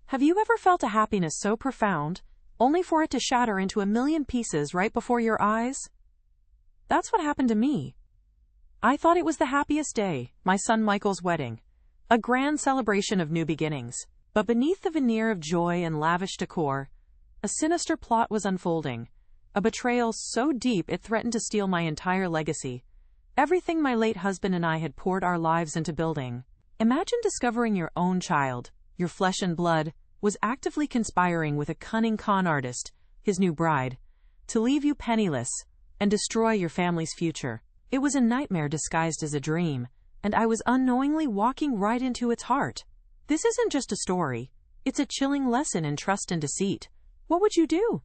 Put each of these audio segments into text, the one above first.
Have you ever felt a happiness so profound, only for it to shatter into a million pieces right before your eyes? That's what happened to me. I thought it was the happiest day, my son Michael's wedding, a grand celebration of new beginnings. But beneath the veneer of joy and lavish decor, a sinister plot was unfolding, a betrayal so deep it threatened to steal my entire legacy, everything my late husband and I had poured our lives into building. Imagine discovering your own child, your flesh and blood, was actively conspiring with a cunning con artist, his new bride, to leave you penniless and destroy your family's future. It was a nightmare disguised as a dream, and I was unknowingly walking right into its heart. This isn't just a story, it's a chilling lesson in trust and deceit. What would you do?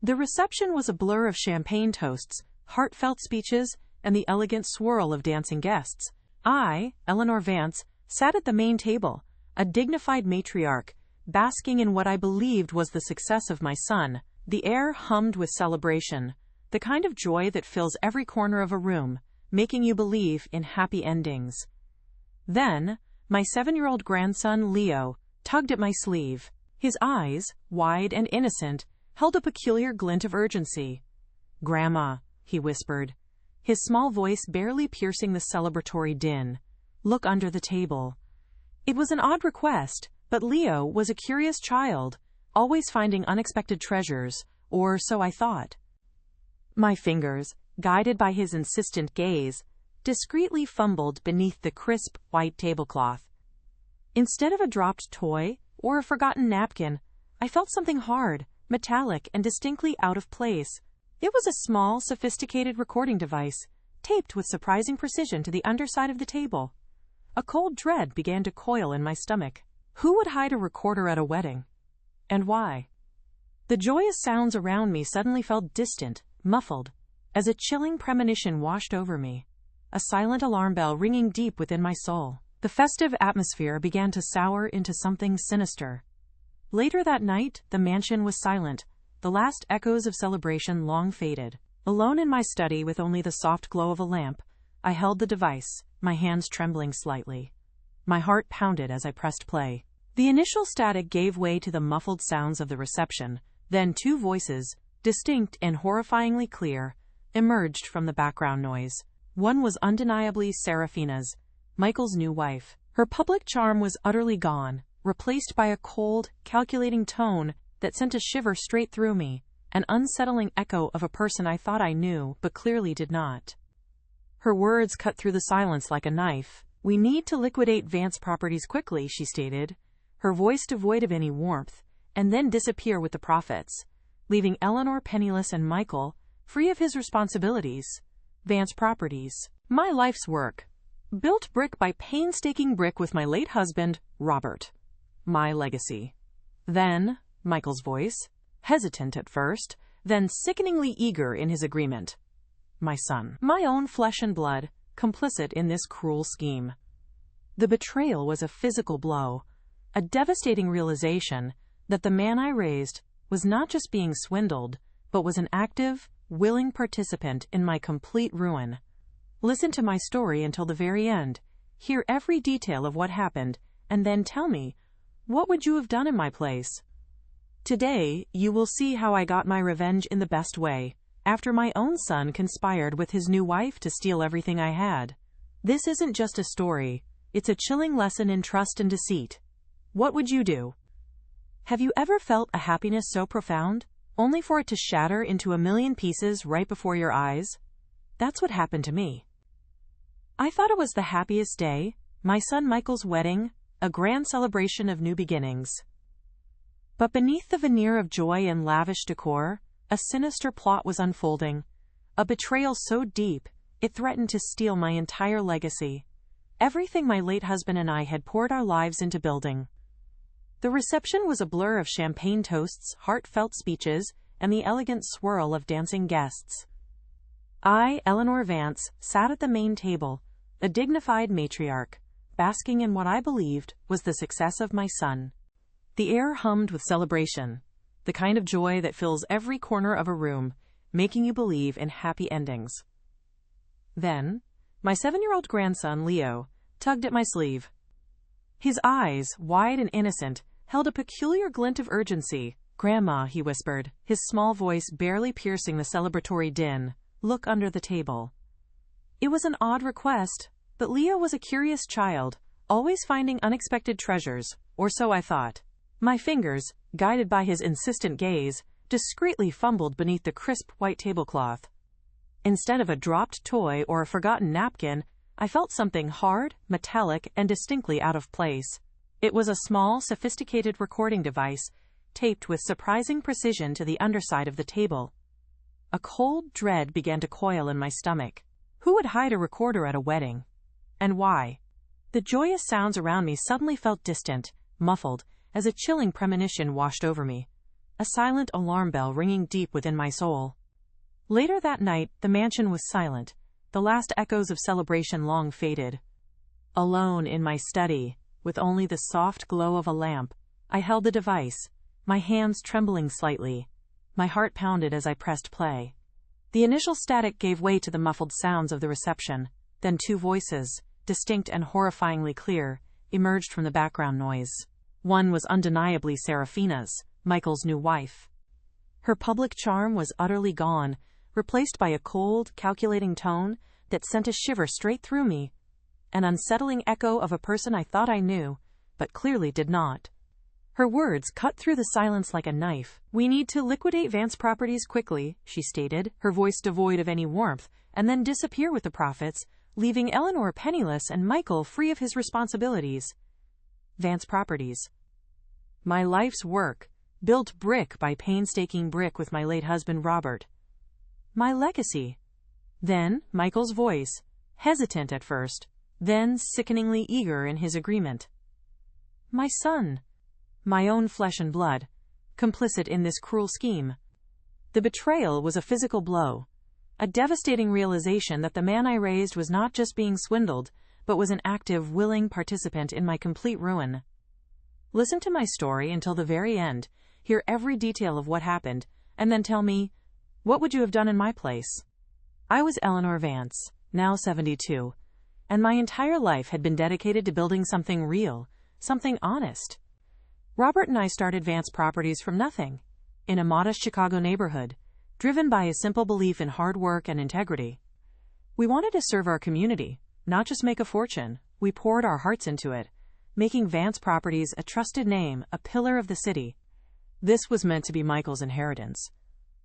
The reception was a blur of champagne toasts, heartfelt speeches, and the elegant swirl of dancing guests. I, Eleanor Vance, sat at the main table, a dignified matriarch, basking in what I believed was the success of my son. The air hummed with celebration, the kind of joy that fills every corner of a room, making you believe in happy endings. Then, my 7-year-old grandson, Leo, tugged at my sleeve. His eyes, wide and innocent, held a peculiar glint of urgency. "Grandma," he whispered, his small voice barely piercing the celebratory din, "look under the table." It was an odd request, but Leo was a curious child, always finding unexpected treasures, or so I thought. My fingers, guided by his insistent gaze, discreetly fumbled beneath the crisp, white tablecloth. Instead of a dropped toy or a forgotten napkin, I felt something hard, metallic, and distinctly out of place. It was a small, sophisticated recording device, taped with surprising precision to the underside of the table. A cold dread began to coil in my stomach. Who would hide a recorder at a wedding? And why? The joyous sounds around me suddenly felt distant, muffled, as a chilling premonition washed over me. A silent alarm bell ringing deep within my soul. The festive atmosphere began to sour into something sinister. Later that night, the mansion was silent, the last echoes of celebration long faded. Alone in my study with only the soft glow of a lamp, I held the device, my hands trembling slightly. My heart pounded as I pressed play. The initial static gave way to the muffled sounds of the reception, then 2 voices, distinct and horrifyingly clear, emerged from the background noise. One was undeniably Serafina's, Michael's new wife. Her public charm was utterly gone, replaced by a cold, calculating tone that sent a shiver straight through me, an unsettling echo of a person I thought I knew but clearly did not. Her words cut through the silence like a knife. "We need to liquidate Vance Properties quickly," she stated, her voice devoid of any warmth, and then disappear with the profits, leaving Eleanor penniless and Michael free of his responsibilities. Vance Properties. My life's work. Built brick by painstaking brick with my late husband, Robert. My legacy. Then, Michael's voice, hesitant at first, then sickeningly eager in his agreement. My son. My own flesh and blood, complicit in this cruel scheme. The betrayal was a physical blow, a devastating realization that the man I raised was not just being swindled, but was an active, willing participant in my complete ruin. Listen to my story until the very end, hear every detail of what happened, and then tell me, what would you have done in my place? Today, you will see how I got my revenge in the best way, after my own son conspired with his new wife to steal everything I had. This isn't just a story, it's a chilling lesson in trust and deceit. What would you do? Have you ever felt a happiness so profound, only for it to shatter into a million pieces right before your eyes? That's what happened to me. I thought it was the happiest day, my son Michael's wedding, a grand celebration of new beginnings. But beneath the veneer of joy and lavish decor, a sinister plot was unfolding, a betrayal so deep, it threatened to steal my entire legacy, everything my late husband and I had poured our lives into building. The reception was a blur of champagne toasts, heartfelt speeches, and the elegant swirl of dancing guests. I, Eleanor Vance, sat at the main table, a dignified matriarch, basking in what I believed was the success of my son. The air hummed with celebration, the kind of joy that fills every corner of a room, making you believe in happy endings. Then, my 7-year-old grandson, Leo, tugged at my sleeve. His eyes, wide and innocent, held a peculiar glint of urgency. "Grandma," he whispered, his small voice barely piercing the celebratory din, "look under the table." It was an odd request, but Leo was a curious child, always finding unexpected treasures, or so I thought. My fingers, guided by his insistent gaze, discreetly fumbled beneath the crisp white tablecloth. Instead of a dropped toy or a forgotten napkin, I felt something hard, metallic, and distinctly out of place. It was a small, sophisticated recording device, taped with surprising precision to the underside of the table. A cold dread began to coil in my stomach. Who would hide a recorder at a wedding? And why? The joyous sounds around me suddenly felt distant, muffled, as a chilling premonition washed over me. A silent alarm bell ringing deep within my soul. Later that night, the mansion was silent, the last echoes of celebration long faded. Alone in my study, with only the soft glow of a lamp, I held the device, my hands trembling slightly. My heart pounded as I pressed play. The initial static gave way to the muffled sounds of the reception, then two voices, distinct and horrifyingly clear, emerged from the background noise. One was undeniably Serafina's, Michael's new wife. Her public charm was utterly gone, replaced by a cold, calculating tone that sent a shiver straight through me, an unsettling echo of a person I thought I knew, but clearly did not. Her words cut through the silence like a knife. "We need to liquidate Vance Properties quickly," she stated, her voice devoid of any warmth, "and then disappear with the profits, leaving Eleanor penniless and Michael free of his responsibilities." Vance Properties. My life's work, built brick by painstaking brick with my late husband Robert. My legacy. Then Michael's voice, hesitant at first, then sickeningly eager in his agreement. My son. My own flesh and blood, complicit in this cruel scheme. The betrayal was a physical blow, a devastating realization that the man I raised was not just being swindled, but was an active, willing participant in my complete ruin. Listen to my story until the very end, hear every detail of what happened, and then tell me, what would you have done in my place? I was Eleanor Vance, now 72, and my entire life had been dedicated to building something real, something honest. Robert and I started Vance Properties from nothing, in a modest Chicago neighborhood, driven by a simple belief in hard work and integrity. We wanted to serve our community, not just make a fortune. We poured our hearts into it, making Vance Properties a trusted name, a pillar of the city. This was meant to be Michael's inheritance,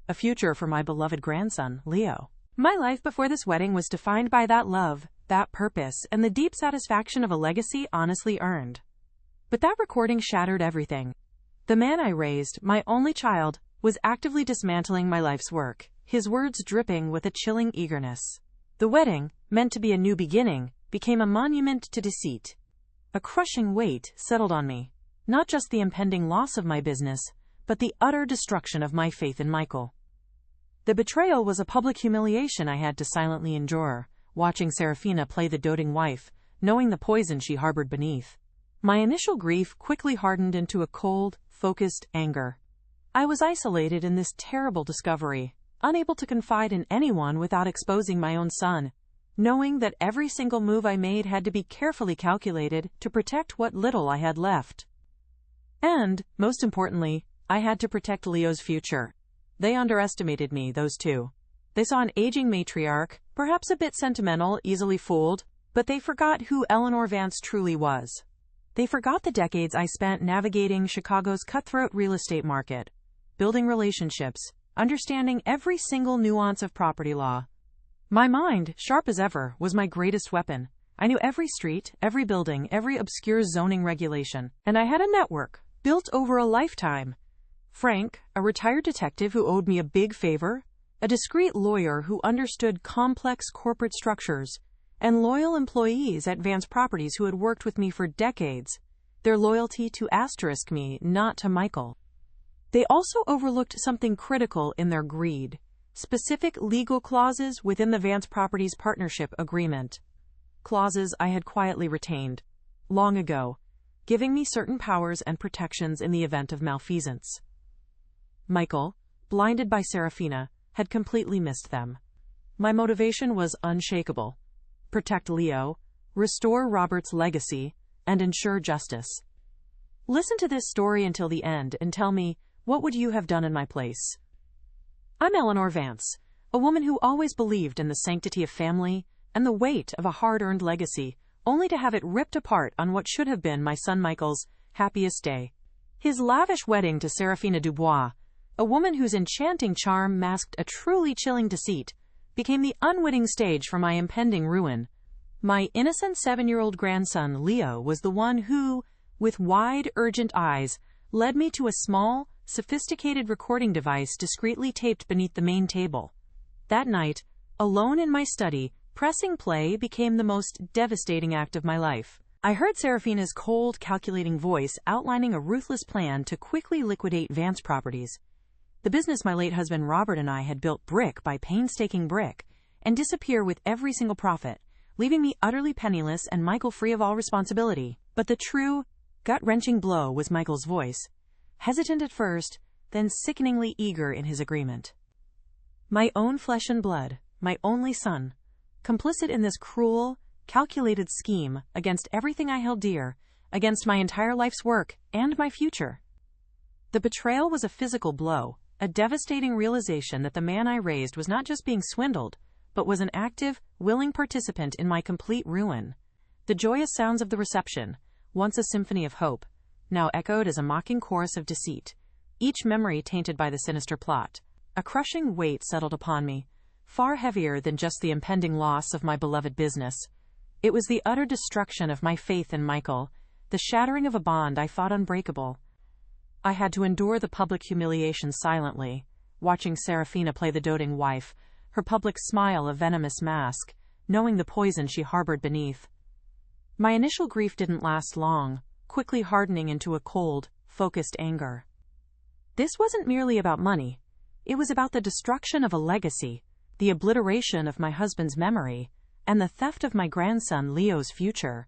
a future for my beloved grandson, Leo. My life before this wedding was defined by that love, that purpose, and the deep satisfaction of a legacy honestly earned. But that recording shattered everything. The man I raised, my only child, was actively dismantling my life's work, his words dripping with a chilling eagerness. The wedding, meant to be a new beginning, became a monument to deceit. A crushing weight settled on me, not just the impending loss of my business, but the utter destruction of my faith in Michael. The betrayal was a public humiliation I had to silently endure, watching Serafina play the doting wife, knowing the poison she harbored beneath. My initial grief quickly hardened into a cold, focused anger. I was isolated in this terrible discovery, unable to confide in anyone without exposing my own son, knowing that every single move I made had to be carefully calculated to protect what little I had left. And, most importantly, I had to protect Leo's future. They underestimated me, those two. They saw an aging matriarch, perhaps a bit sentimental, easily fooled, but they forgot who Eleanor Vance truly was. They forgot the decades I spent navigating Chicago's cutthroat real estate market, building relationships, understanding every single nuance of property law. My mind, sharp as ever, was my greatest weapon. I knew every street, every building, every obscure zoning regulation, and I had a network, built over a lifetime. Frank, a retired detective who owed me a big favor, a discreet lawyer who understood complex corporate structures, and loyal employees at Vance Properties who had worked with me for decades, their loyalty to *me, not to Michael. They also overlooked something critical in their greed, specific legal clauses within the Vance Properties partnership agreement. Clauses I had quietly retained, long ago, giving me certain powers and protections in the event of malfeasance. Michael, blinded by Serafina, had completely missed them. My motivation was unshakable. Protect Leo, restore Robert's legacy, and ensure justice. Listen to this story until the end and tell me, what would you have done in my place? I'm Eleanor Vance, a woman who always believed in the sanctity of family and the weight of a hard-earned legacy, only to have it ripped apart on what should have been my son Michael's happiest day. His lavish wedding to Serafina Dubois, a woman whose enchanting charm masked a truly chilling deceit, became the unwitting stage for my impending ruin. My innocent 7-year-old grandson, Leo, was the one who, with wide, urgent eyes, led me to a small, sophisticated recording device discreetly taped beneath the main table. That night, alone in my study, pressing play became the most devastating act of my life. I heard Serafina's cold, calculating voice outlining a ruthless plan to quickly liquidate Vance Properties, the business my late husband Robert and I had built brick by painstaking brick, and disappear with every single profit, leaving me utterly penniless and Michael free of all responsibility. But the true, gut-wrenching blow was Michael's voice, hesitant at first, then sickeningly eager in his agreement. My own flesh and blood, my only son, complicit in this cruel, calculated scheme against everything I held dear, against my entire life's work and my future. The betrayal was a physical blow, a devastating realization that the man I raised was not just being swindled, but was an active, willing participant in my complete ruin. The joyous sounds of the reception, once a symphony of hope, now echoed as a mocking chorus of deceit, each memory tainted by the sinister plot. A crushing weight settled upon me, far heavier than just the impending loss of my beloved business. It was the utter destruction of my faith in Michael, the shattering of a bond I thought unbreakable. I had to endure the public humiliation silently, watching Serafina play the doting wife, her public smile a venomous mask, knowing the poison she harbored beneath. My initial grief didn't last long, quickly hardening into a cold, focused anger. This wasn't merely about money. It was about the destruction of a legacy, the obliteration of my husband's memory, and the theft of my grandson Leo's future.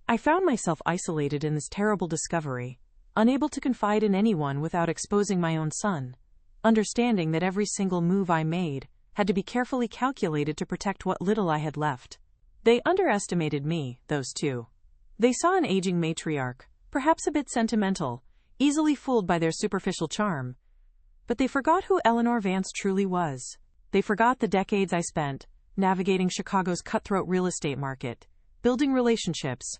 I found myself isolated in this terrible discovery, unable to confide in anyone without exposing my own son, understanding that every single move I made had to be carefully calculated to protect what little I had left. They underestimated me, those two. They saw an aging matriarch, perhaps a bit sentimental, easily fooled by their superficial charm. But they forgot who Eleanor Vance truly was. They forgot the decades I spent navigating Chicago's cutthroat real estate market, building relationships,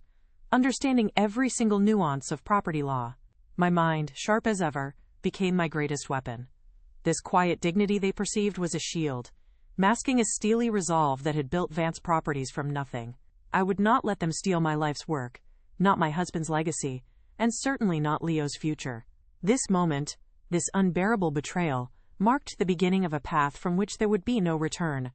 understanding every single nuance of property law. My mind, sharp as ever, became my greatest weapon. This quiet dignity they perceived was a shield, masking a steely resolve that had built Vance Properties from nothing. I would not let them steal my life's work, not my husband's legacy, and certainly not Leo's future. This moment, this unbearable betrayal, marked the beginning of a path from which there would be no return.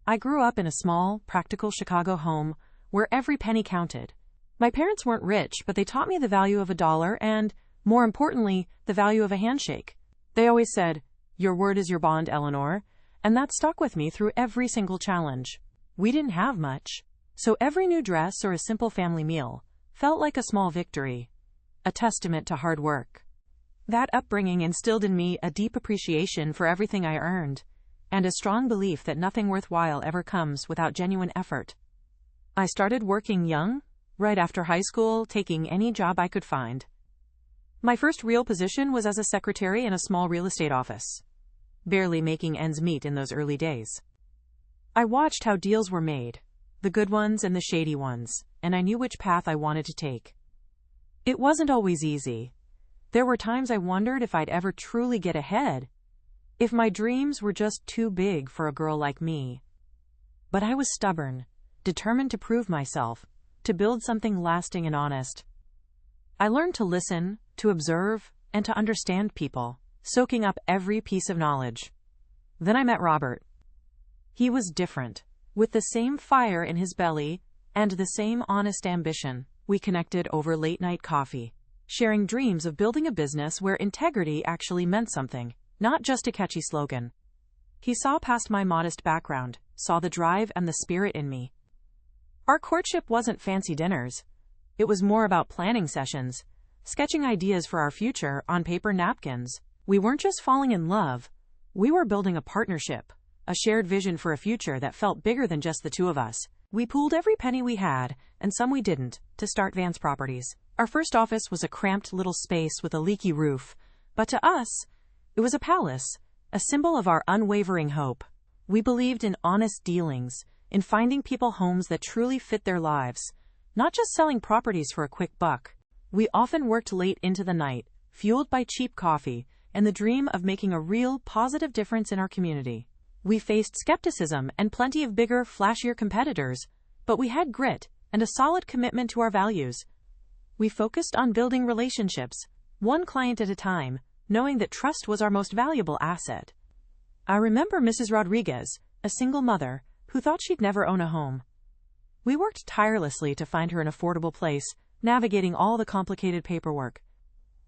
I grew up in a small, practical Chicago home where every penny counted. My parents weren't rich, but they taught me the value of a dollar and, more importantly, the value of a handshake. They always said, "Your word is your bond, Eleanor," and that stuck with me through every single challenge. We didn't have much, so every new dress or a simple family meal felt like a small victory, a testament to hard work. That upbringing instilled in me a deep appreciation for everything I earned, and a strong belief that nothing worthwhile ever comes without genuine effort. I started working young, right after high school, taking any job I could find. My first real position was as a secretary in a small real estate office, barely making ends meet in those early days. I watched how deals were made, the good ones and the shady ones, and I knew which path I wanted to take. It wasn't always easy. There were times I wondered if I'd ever truly get ahead, if my dreams were just too big for a girl like me. But I was stubborn, determined to prove myself, to build something lasting and honest. I learned to listen, to observe, and to understand people, soaking up every piece of knowledge. Then I met Robert. He was different, with the same fire in his belly and the same honest ambition. We connected over late-night coffee, sharing dreams of building a business where integrity actually meant something, not just a catchy slogan. He saw past my modest background, saw the drive and the spirit in me. Our courtship wasn't fancy dinners. It was more about planning sessions, sketching ideas for our future on paper napkins. We weren't just falling in love. We were building a partnership, a shared vision for a future that felt bigger than just the two of us. We pooled every penny we had, and some we didn't, to start Vance Properties. Our first office was a cramped little space with a leaky roof, but to us, it was a palace, a symbol of our unwavering hope. We believed in honest dealings, in finding people homes that truly fit their lives, not just selling properties for a quick buck. We often worked late into the night, fueled by cheap coffee and the dream of making a real, positive difference in our community. We faced skepticism and plenty of bigger, flashier competitors, but we had grit and a solid commitment to our values. We focused on building relationships, one client at a time, knowing that trust was our most valuable asset. I remember Mrs. Rodriguez, a single mother, who thought she'd never own a home. We worked tirelessly to find her an affordable place, navigating all the complicated paperwork.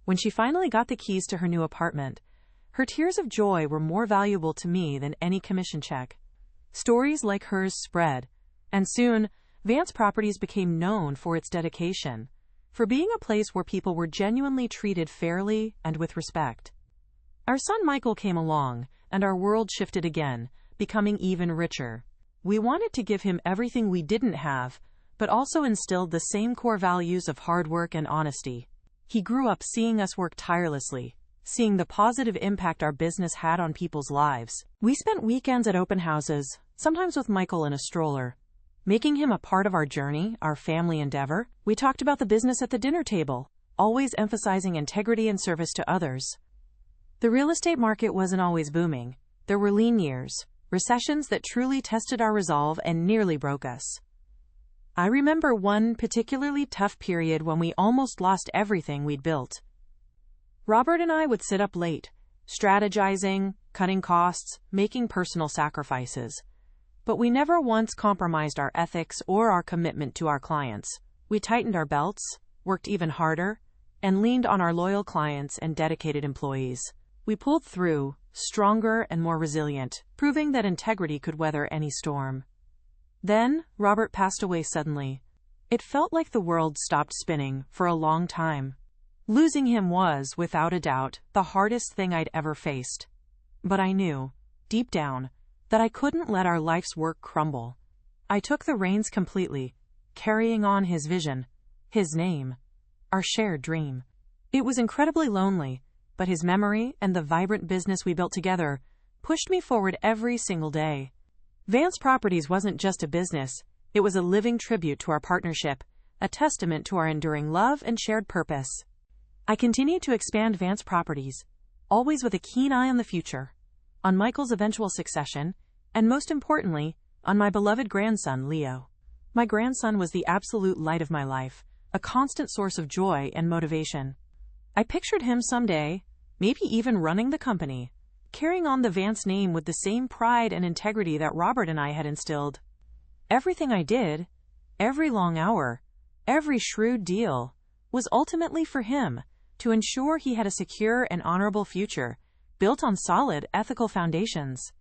When she finally got the keys to her new apartment, her tears of joy were more valuable to me than any commission check. Stories like hers spread, and soon, Vance Properties became known for its dedication, for being a place where people were genuinely treated fairly and with respect. Our son Michael came along, and our world shifted again, becoming even richer. We wanted to give him everything we didn't have, but also instilled the same core values of hard work and honesty. He grew up seeing us work tirelessly, seeing the positive impact our business had on people's lives. We spent weekends at open houses, sometimes with Michael in a stroller. Making him a part of our journey, our family endeavor, we talked about the business at the dinner table, always emphasizing integrity and service to others. The real estate market wasn't always booming. There were lean years, recessions that truly tested our resolve and nearly broke us. I remember one particularly tough period when we almost lost everything we'd built. Robert and I would sit up late, strategizing, cutting costs, making personal sacrifices. But we never once compromised our ethics or our commitment to our clients. We tightened our belts, worked even harder, and leaned on our loyal clients and dedicated employees. We pulled through, stronger and more resilient, proving that integrity could weather any storm. Then, Robert passed away suddenly. It felt like the world stopped spinning for a long time. Losing him was, without a doubt, the hardest thing I'd ever faced. But I knew, deep down, that I couldn't let our life's work crumble. I took the reins completely, carrying on his vision, his name, our shared dream. It was incredibly lonely, but his memory and the vibrant business we built together pushed me forward every single day. Vance Properties wasn't just a business, it was a living tribute to our partnership, a testament to our enduring love and shared purpose. I continued to expand Vance Properties, always with a keen eye on the future, on Michael's eventual succession, and most importantly, on my beloved grandson, Leo. My grandson was the absolute light of my life, a constant source of joy and motivation. I pictured him someday, maybe even running the company, carrying on the Vance name with the same pride and integrity that Robert and I had instilled. Everything I did, every long hour, every shrewd deal, was ultimately for him, to ensure he had a secure and honorable future, built on solid, ethical foundations.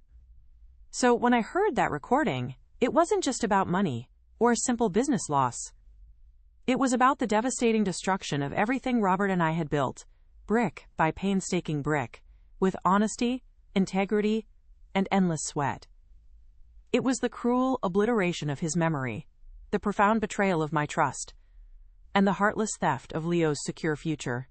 So when I heard that recording, it wasn't just about money, or a simple business loss. It was about the devastating destruction of everything Robert and I had built, brick by painstaking brick, with honesty, integrity, and endless sweat. It was the cruel obliteration of his memory, the profound betrayal of my trust, and the heartless theft of Leo's secure future.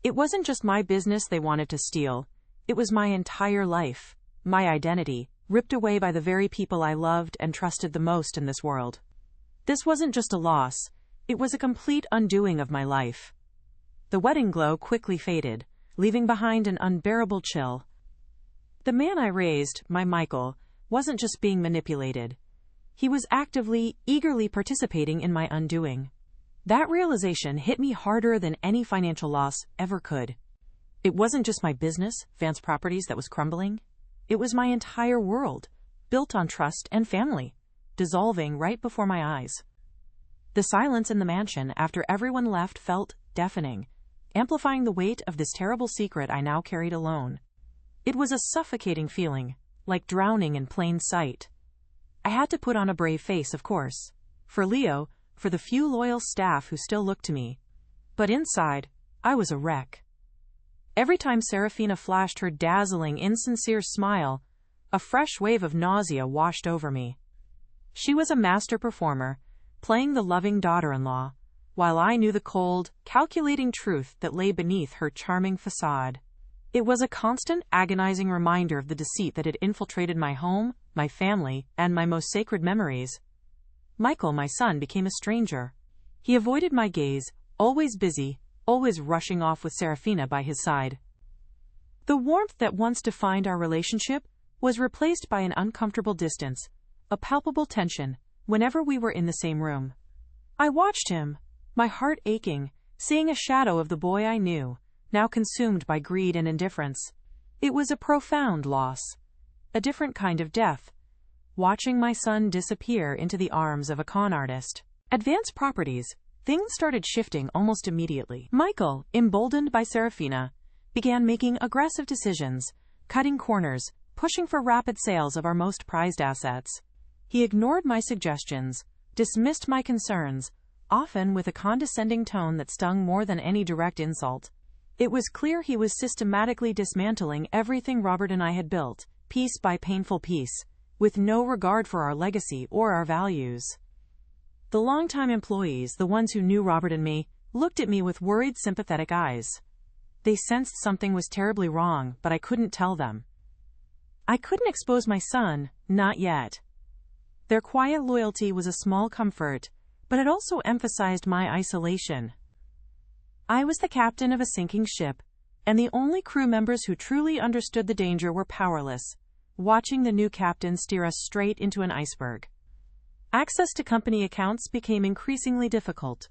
It wasn't just my business they wanted to steal, it was my entire life, my identity, ripped away by the very people I loved and trusted the most in this world. This wasn't just a loss, it was a complete undoing of my life. The wedding glow quickly faded, leaving behind an unbearable chill. The man I raised, my Michael, wasn't just being manipulated. He was actively, eagerly participating in my undoing. That realization hit me harder than any financial loss ever could. It wasn't just my business, Vance Properties, that was crumbling. It was my entire world, built on trust and family, dissolving right before my eyes. The silence in the mansion after everyone left felt deafening, amplifying the weight of this terrible secret I now carried alone. It was a suffocating feeling, like drowning in plain sight. I had to put on a brave face, of course, for Leo, for the few loyal staff who still looked to me. But inside, I was a wreck. Every time Serafina flashed her dazzling, insincere smile, a fresh wave of nausea washed over me. She was a master performer, playing the loving daughter-in-law, while I knew the cold, calculating truth that lay beneath her charming facade. It was a constant, agonizing reminder of the deceit that had infiltrated my home, my family, and my most sacred memories. Michael, my son, became a stranger. He avoided my gaze, always busy, always rushing off with Serafina by his side. The warmth that once defined our relationship was replaced by an uncomfortable distance, a palpable tension, whenever we were in the same room. I watched him, my heart aching, seeing a shadow of the boy I knew, now consumed by greed and indifference. It was a profound loss, a different kind of death, watching my son disappear into the arms of a con artist. Advanced Properties. Things started shifting almost immediately. Michael, emboldened by Serafina, began making aggressive decisions, cutting corners, pushing for rapid sales of our most prized assets. He ignored my suggestions, dismissed my concerns, often with a condescending tone that stung more than any direct insult. It was clear he was systematically dismantling everything Robert and I had built, piece by painful piece, with no regard for our legacy or our values. The longtime employees, the ones who knew Robert and me, looked at me with worried, sympathetic eyes. They sensed something was terribly wrong, but I couldn't tell them. I couldn't expose my son, not yet. Their quiet loyalty was a small comfort, but it also emphasized my isolation. I was the captain of a sinking ship, and the only crew members who truly understood the danger were powerless, watching the new captain steer us straight into an iceberg. Access to company accounts became increasingly difficult.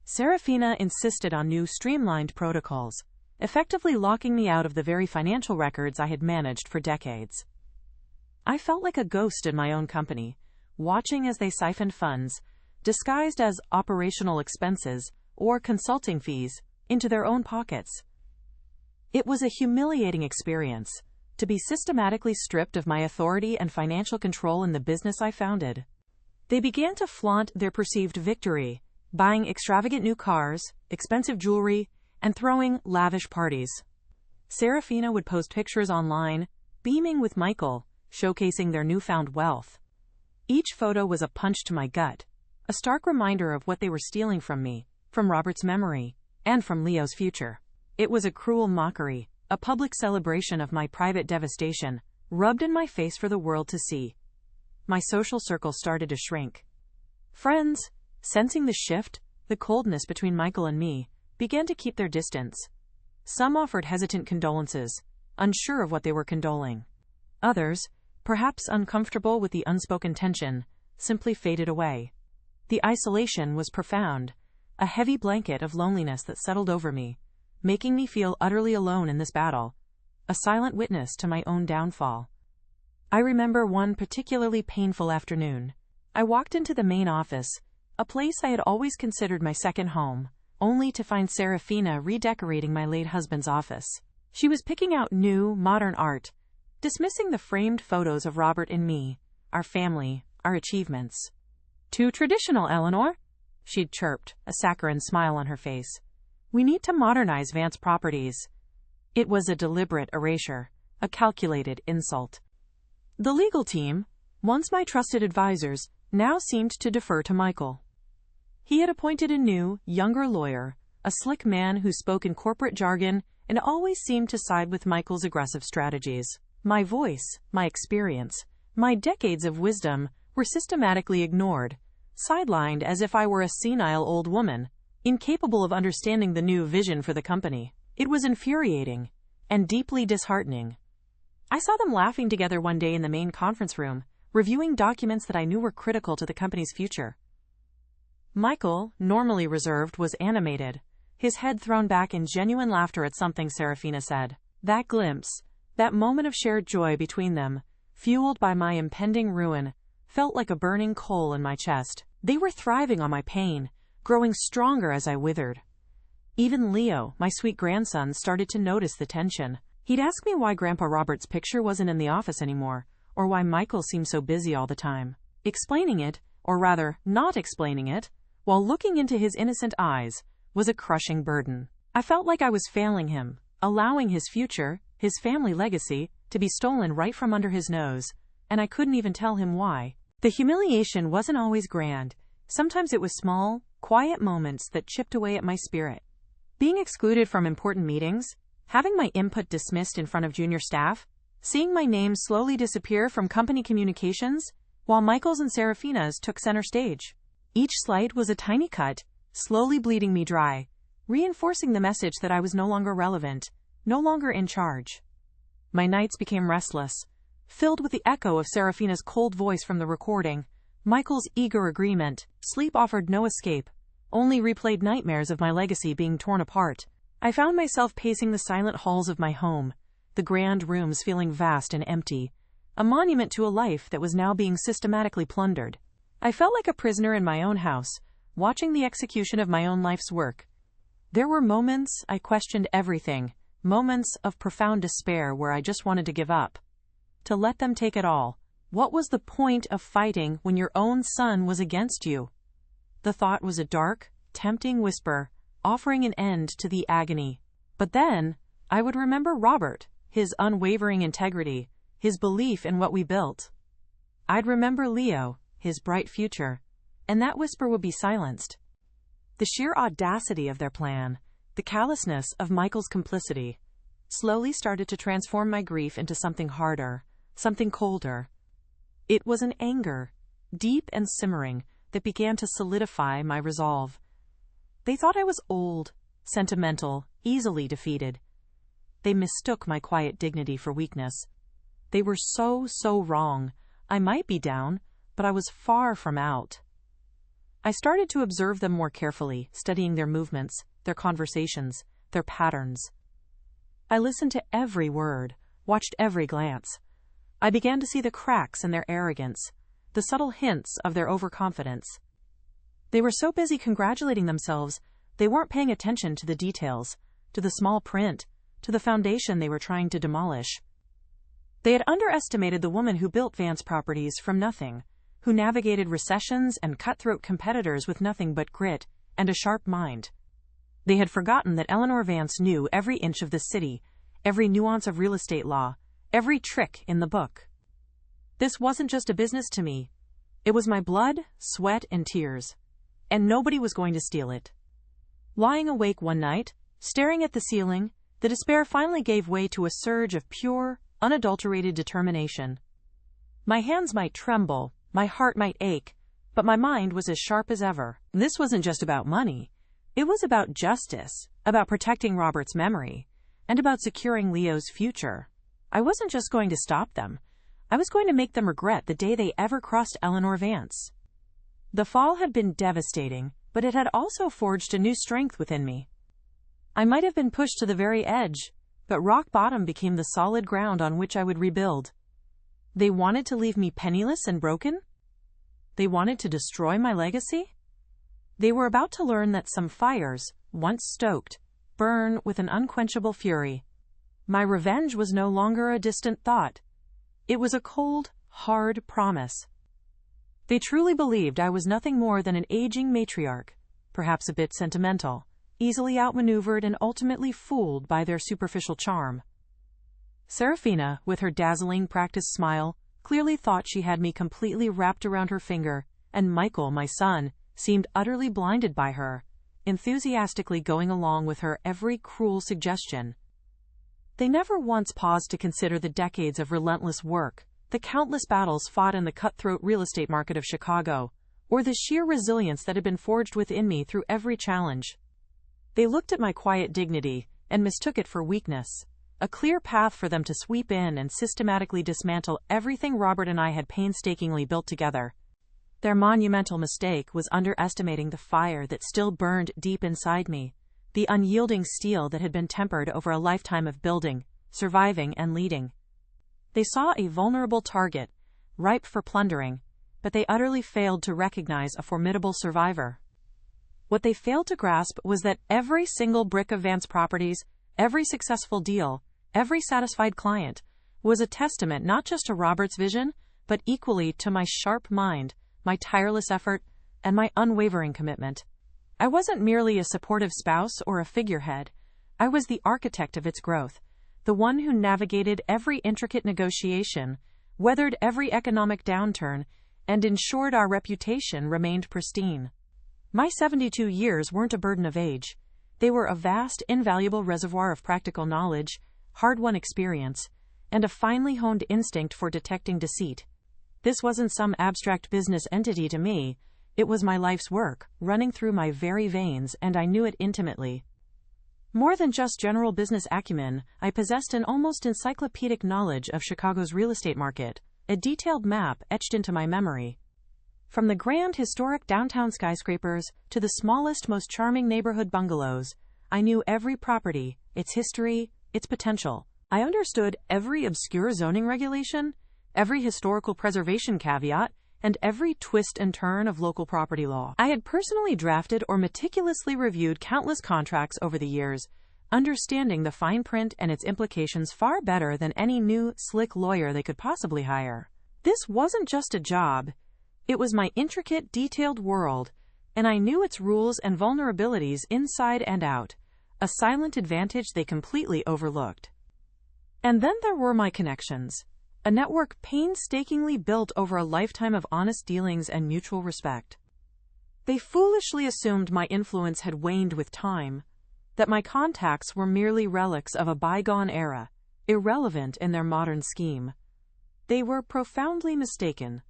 Serafina insisted on new streamlined protocols, effectively locking me out of the very financial records I had managed for decades. I felt like a ghost in my own company, watching as they siphoned funds, disguised as operational expenses or consulting fees, into their own pockets. It was a humiliating experience, to be systematically stripped of my authority and financial control in the business I founded. They began to flaunt their perceived victory, buying extravagant new cars, expensive jewelry, and throwing lavish parties. Serafina would post pictures online, beaming with Michael, showcasing their newfound wealth. Each photo was a punch to my gut, a stark reminder of what they were stealing from me, from Robert's memory, and from Leo's future. It was a cruel mockery, a public celebration of my private devastation, rubbed in my face for the world to see. My social circle started to shrink. Friends, sensing the shift, the coldness between Michael and me, began to keep their distance. Some offered hesitant condolences, unsure of what they were condoling. Others, perhaps uncomfortable with the unspoken tension, simply faded away. The isolation was profound, a heavy blanket of loneliness that settled over me, making me feel utterly alone in this battle, a silent witness to my own downfall. I remember one particularly painful afternoon. I walked into the main office, a place I had always considered my second home, only to find Serafina redecorating my late husband's office. She was picking out new, modern art, dismissing the framed photos of Robert and me, our family, our achievements. "Too traditional, Eleanor," she'd chirped, a saccharine smile on her face. "We need to modernize Vance Properties." It was a deliberate erasure, a calculated insult. The legal team, once my trusted advisors, now seemed to defer to Michael. He had appointed a new, younger lawyer, a slick man who spoke in corporate jargon and always seemed to side with Michael's aggressive strategies. My voice, my experience, my decades of wisdom were systematically ignored, sidelined as if I were a senile old woman, incapable of understanding the new vision for the company. It was infuriating and deeply disheartening. I saw them laughing together one day in the main conference room, reviewing documents that I knew were critical to the company's future. Michael, normally reserved, was animated, his head thrown back in genuine laughter at something Serafina said. That glimpse, that moment of shared joy between them, fueled by my impending ruin, felt like a burning coal in my chest. They were thriving on my pain, growing stronger as I withered. Even Leo, my sweet grandson, started to notice the tension. He'd ask me why Grandpa Robert's picture wasn't in the office anymore, or why Michael seemed so busy all the time. Explaining it, or rather, not explaining it, while looking into his innocent eyes, was a crushing burden. I felt like I was failing him, allowing his future, his family legacy, to be stolen right from under his nose, and I couldn't even tell him why. The humiliation wasn't always grand. Sometimes it was small, quiet moments that chipped away at my spirit. Being excluded from important meetings, having my input dismissed in front of junior staff, seeing my name slowly disappear from company communications, while Michael's and Serafina's took center stage. Each slight was a tiny cut, slowly bleeding me dry, reinforcing the message that I was no longer relevant, no longer in charge. My nights became restless, filled with the echo of Serafina's cold voice from the recording, Michael's eager agreement. Sleep offered no escape, only replayed nightmares of my legacy being torn apart. I found myself pacing the silent halls of my home, the grand rooms feeling vast and empty, a monument to a life that was now being systematically plundered. I felt like a prisoner in my own house, watching the execution of my own life's work. There were moments I questioned everything, moments of profound despair where I just wanted to give up, to let them take it all. What was the point of fighting when your own son was against you? The thought was a dark, tempting whisper, offering an end to the agony. But then, I would remember Robert, his unwavering integrity, his belief in what we built. I'd remember Leo, his bright future, and that whisper would be silenced. The sheer audacity of their plan, the callousness of Michael's complicity, slowly started to transform my grief into something harder, something colder. It was an anger, deep and simmering, that began to solidify my resolve. They thought I was old, sentimental, easily defeated. They mistook my quiet dignity for weakness. They were so wrong. I might be down, but I was far from out. I started to observe them more carefully, studying their movements, their conversations, their patterns. I listened to every word, watched every glance. I began to see the cracks in their arrogance, the subtle hints of their overconfidence. They were so busy congratulating themselves, they weren't paying attention to the details, to the small print, to the foundation they were trying to demolish. They had underestimated the woman who built Vance Properties from nothing, who navigated recessions and cutthroat competitors with nothing but grit and a sharp mind. They had forgotten that Eleanor Vance knew every inch of the city, every nuance of real estate law, every trick in the book. This wasn't just a business to me. It was my blood, sweat, and tears. And nobody was going to steal it. Lying awake one night, staring at the ceiling, the despair finally gave way to a surge of pure, unadulterated determination. My hands might tremble, my heart might ache, but my mind was as sharp as ever. This wasn't just about money. It was about justice, about protecting Robert's memory, and about securing Leo's future. I wasn't just going to stop them. I was going to make them regret the day they ever crossed Eleanor Vance. The fall had been devastating, but it had also forged a new strength within me. I might have been pushed to the very edge, but rock bottom became the solid ground on which I would rebuild. They wanted to leave me penniless and broken? They wanted to destroy my legacy? They were about to learn that some fires, once stoked, burn with an unquenchable fury. My revenge was no longer a distant thought. It was a cold, hard promise. They truly believed I was nothing more than an aging matriarch, perhaps a bit sentimental, easily outmaneuvered and ultimately fooled by their superficial charm. Serafina, with her dazzling practiced smile, clearly thought she had me completely wrapped around her finger, and Michael, my son, seemed utterly blinded by her, enthusiastically going along with her every cruel suggestion. They never once paused to consider the decades of relentless work, the countless battles fought in the cutthroat real estate market of Chicago, or the sheer resilience that had been forged within me through every challenge. They looked at my quiet dignity and mistook it for weakness, a clear path for them to sweep in and systematically dismantle everything Robert and I had painstakingly built together. Their monumental mistake was underestimating the fire that still burned deep inside me, the unyielding steel that had been tempered over a lifetime of building, surviving, and leading. They saw a vulnerable target, ripe for plundering, but they utterly failed to recognize a formidable survivor. What they failed to grasp was that every single brick of Vance Properties, every successful deal, every satisfied client, was a testament not just to Robert's vision, but equally to my sharp mind, my tireless effort, and my unwavering commitment. I wasn't merely a supportive spouse or a figurehead. I was the architect of its growth, the one who navigated every intricate negotiation, weathered every economic downturn, and ensured our reputation remained pristine. My 72 years weren't a burden of age. They were a vast, invaluable reservoir of practical knowledge, hard-won experience, and a finely honed instinct for detecting deceit. This wasn't some abstract business entity to me. It was my life's work, running through my very veins, and I knew it intimately. More than just general business acumen, I possessed an almost encyclopedic knowledge of Chicago's real estate market, a detailed map etched into my memory. From the grand historic downtown skyscrapers to the smallest, most charming neighborhood bungalows, I knew every property, its history, its potential. I understood every obscure zoning regulation, every historical preservation caveat, and every twist and turn of local property law. I had personally drafted or meticulously reviewed countless contracts over the years, understanding the fine print and its implications far better than any new, slick lawyer they could possibly hire. This wasn't just a job. It was my intricate, detailed world, and I knew its rules and vulnerabilities inside and out, a silent advantage they completely overlooked. And then there were my connections, a network painstakingly built over a lifetime of honest dealings and mutual respect. They foolishly assumed my influence had waned with time, that my contacts were merely relics of a bygone era, irrelevant in their modern scheme. They were profoundly mistaken.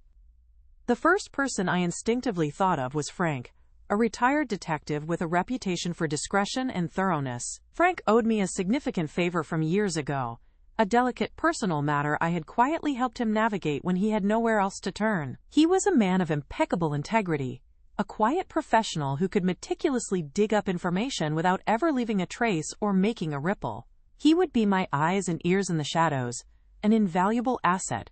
The first person I instinctively thought of was Frank, a retired detective with a reputation for discretion and thoroughness. Frank owed me a significant favor from years ago, a delicate personal matter I had quietly helped him navigate when he had nowhere else to turn. He was a man of impeccable integrity, a quiet professional who could meticulously dig up information without ever leaving a trace or making a ripple. He would be my eyes and ears in the shadows, an invaluable asset.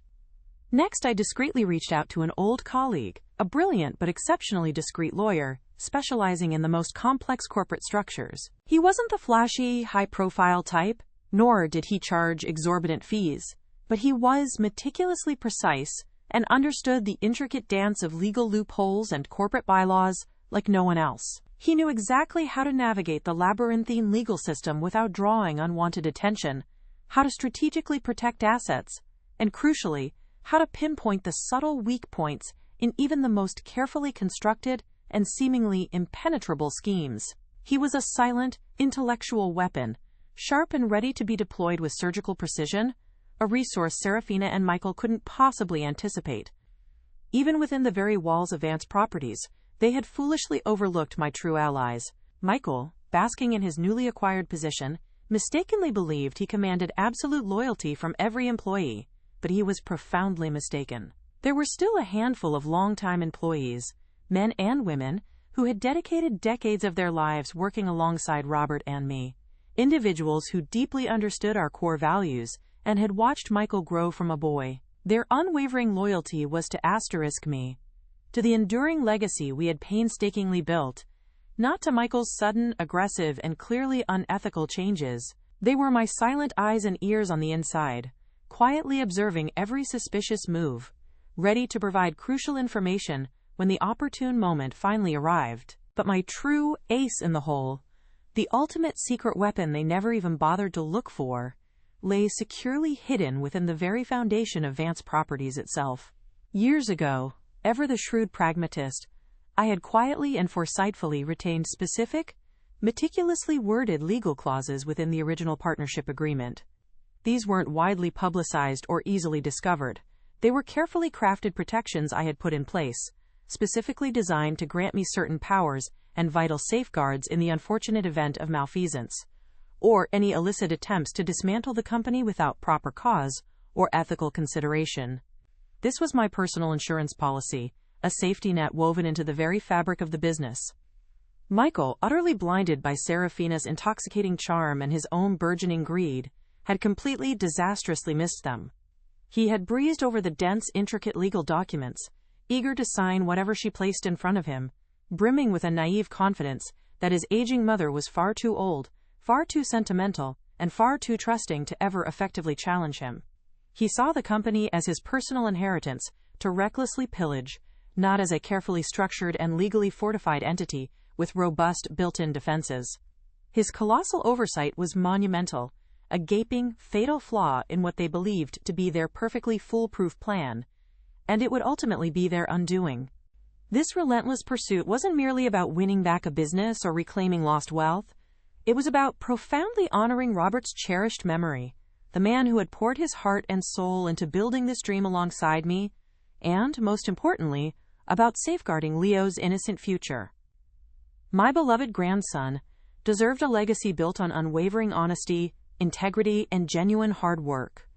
Next, I discreetly reached out to an old colleague, a brilliant but exceptionally discreet lawyer, specializing in the most complex corporate structures. He wasn't the flashy, high-profile type, nor did he charge exorbitant fees, but he was meticulously precise and understood the intricate dance of legal loopholes and corporate bylaws like no one else. He knew exactly how to navigate the labyrinthine legal system without drawing unwanted attention, how to strategically protect assets, and crucially, how to pinpoint the subtle weak points in even the most carefully constructed and seemingly impenetrable schemes. He was a silent, intellectual weapon, sharp and ready to be deployed with surgical precision, a resource Serafina and Michael couldn't possibly anticipate. Even within the very walls of Vance Properties, they had foolishly overlooked my true allies. Michael, basking in his newly acquired position, mistakenly believed he commanded absolute loyalty from every employee, but he was profoundly mistaken. There were still a handful of long-time employees, men and women, who had dedicated decades of their lives working alongside Robert and me, individuals who deeply understood our core values and had watched Michael grow from a boy. Their unwavering loyalty was to asterisk me, to the enduring legacy we had painstakingly built, not to Michael's sudden, aggressive, and clearly unethical changes. They were my silent eyes and ears on the inside, quietly observing every suspicious move, ready to provide crucial information when the opportune moment finally arrived. But my true ace in the hole, the ultimate secret weapon they never even bothered to look for, lay securely hidden within the very foundation of Vance Properties itself. Years ago, ever the shrewd pragmatist, I had quietly and foresightfully retained specific, meticulously worded legal clauses within the original partnership agreement. These weren't widely publicized or easily discovered. They were carefully crafted protections I had put in place, specifically designed to grant me certain powers and vital safeguards in the unfortunate event of malfeasance, or any illicit attempts to dismantle the company without proper cause or ethical consideration. This was my personal insurance policy, a safety net woven into the very fabric of the business. Michael, utterly blinded by Serafina's intoxicating charm and his own burgeoning greed, had completely disastrously missed them. He had breezed over the dense, intricate legal documents, eager to sign whatever she placed in front of him, brimming with a naive confidence that his aging mother was far too old, far too sentimental, and far too trusting to ever effectively challenge him. He saw the company as his personal inheritance to recklessly pillage, not as a carefully structured and legally fortified entity with robust built-in defenses. His colossal oversight was monumental, a gaping, fatal flaw in what they believed to be their perfectly foolproof plan, and it would ultimately be their undoing. This relentless pursuit wasn't merely about winning back a business or reclaiming lost wealth. It was about profoundly honoring Robert's cherished memory, the man who had poured his heart and soul into building this dream alongside me, and, most importantly, about safeguarding Leo's innocent future. My beloved grandson deserved a legacy built on unwavering honesty, integrity, and genuine hard work,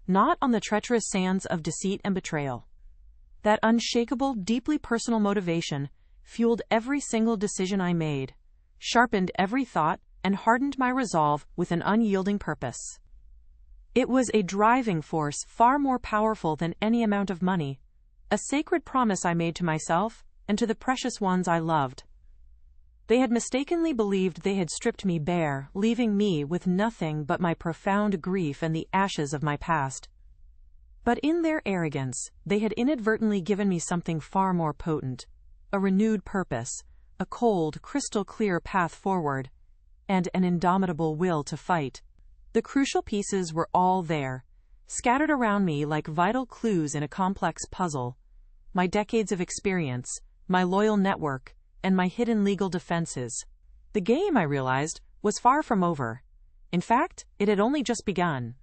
not on the treacherous sands of deceit and betrayal. That unshakable, deeply personal motivation fueled every single decision I made, sharpened every thought, and hardened my resolve with an unyielding purpose. It was a driving force far more powerful than any amount of money, a sacred promise I made to myself and to the precious ones I loved. They had mistakenly believed they had stripped me bare, leaving me with nothing but my profound grief and the ashes of my past. But in their arrogance, they had inadvertently given me something far more potent, a renewed purpose, a cold, crystal-clear path forward, and an indomitable will to fight. The crucial pieces were all there, scattered around me like vital clues in a complex puzzle. My decades of experience, my loyal network, and my hidden legal defenses. The game, I realized, was far from over. In fact, it had only just begun.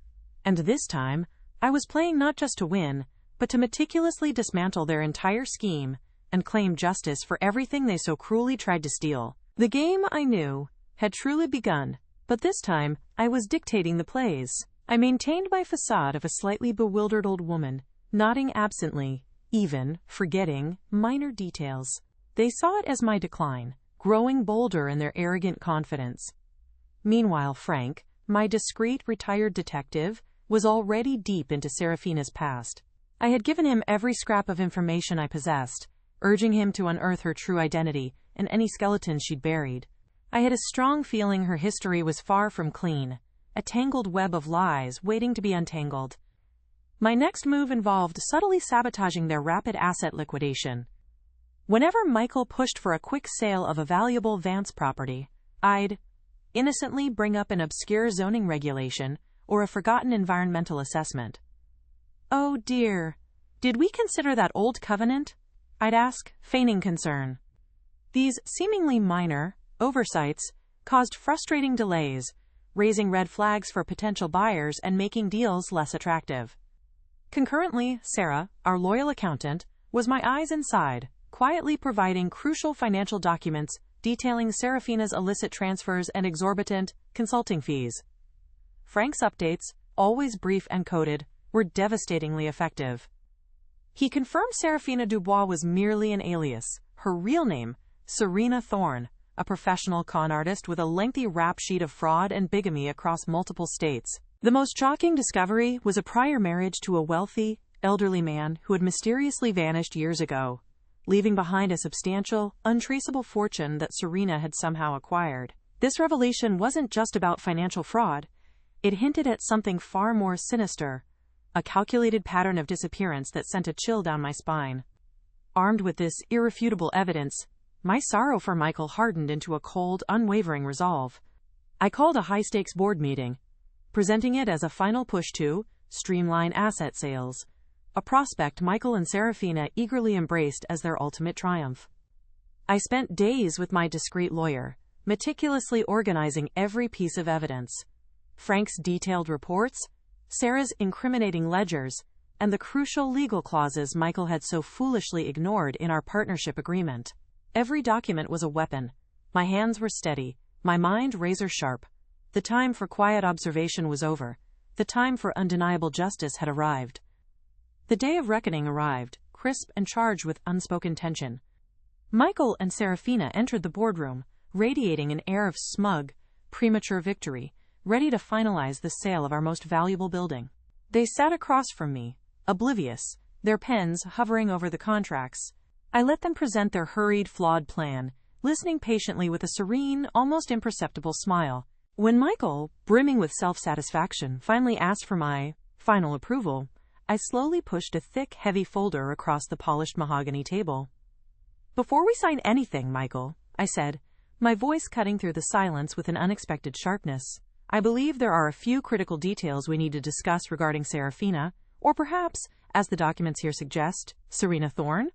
And this time, I was playing not just to win, but to meticulously dismantle their entire scheme and claim justice for everything they so cruelly tried to steal. The game, I knew, had truly begun, but this time, I was dictating the plays. I maintained my facade of a slightly bewildered old woman, nodding absently, even forgetting minor details. They saw it as my decline, growing bolder in their arrogant confidence. Meanwhile, Frank, my discreet retired detective, was already deep into Serafina's past. I had given him every scrap of information I possessed, urging him to unearth her true identity and any skeletons she'd buried. I had a strong feeling her history was far from clean, a tangled web of lies waiting to be untangled. My next move involved subtly sabotaging their rapid asset liquidation. Whenever Michael pushed for a quick sale of a valuable Vance property, I'd innocently bring up an obscure zoning regulation or a forgotten environmental assessment. "Oh dear, did we consider that old covenant?" I'd ask, feigning concern. These seemingly minor oversights caused frustrating delays, raising red flags for potential buyers and making deals less attractive. Concurrently, Sarah, our loyal accountant, was my eyes inside, quietly providing crucial financial documents detailing Serafina's illicit transfers and exorbitant consulting fees. Frank's updates, always brief and coded, were devastatingly effective. He confirmed Serafina Dubois was merely an alias, her real name, Serena Thorne, a professional con artist with a lengthy rap sheet of fraud and bigamy across multiple states. The most shocking discovery was a prior marriage to a wealthy, elderly man who had mysteriously vanished years ago, leaving behind a substantial, untraceable fortune that Serena had somehow acquired. This revelation wasn't just about financial fraud. It hinted at something far more sinister, a calculated pattern of disappearance that sent a chill down my spine. Armed with this irrefutable evidence, my sorrow for Michael hardened into a cold, unwavering resolve. I called a high-stakes board meeting, presenting it as a final push to streamline asset sales, a prospect Michael and Serafina eagerly embraced as their ultimate triumph. I spent days with my discreet lawyer, meticulously organizing every piece of evidence. Frank's detailed reports, Sarah's incriminating ledgers, and the crucial legal clauses Michael had so foolishly ignored in our partnership agreement. Every document was a weapon. My hands were steady, my mind razor-sharp. The time for quiet observation was over. The time for undeniable justice had arrived. The day of reckoning arrived, crisp and charged with unspoken tension. Michael and Serafina entered the boardroom, radiating an air of smug, premature victory, ready to finalize the sale of our most valuable building. They sat across from me, oblivious, their pens hovering over the contracts. I let them present their hurried, flawed plan, listening patiently with a serene, almost imperceptible smile. When Michael, brimming with self-satisfaction, finally asked for my final approval, I slowly pushed a thick, heavy folder across the polished mahogany table. "Before we sign anything, Michael," I said, my voice cutting through the silence with an unexpected sharpness, "I believe there are a few critical details we need to discuss regarding Serafina, or perhaps, as the documents here suggest, Serena Thorne."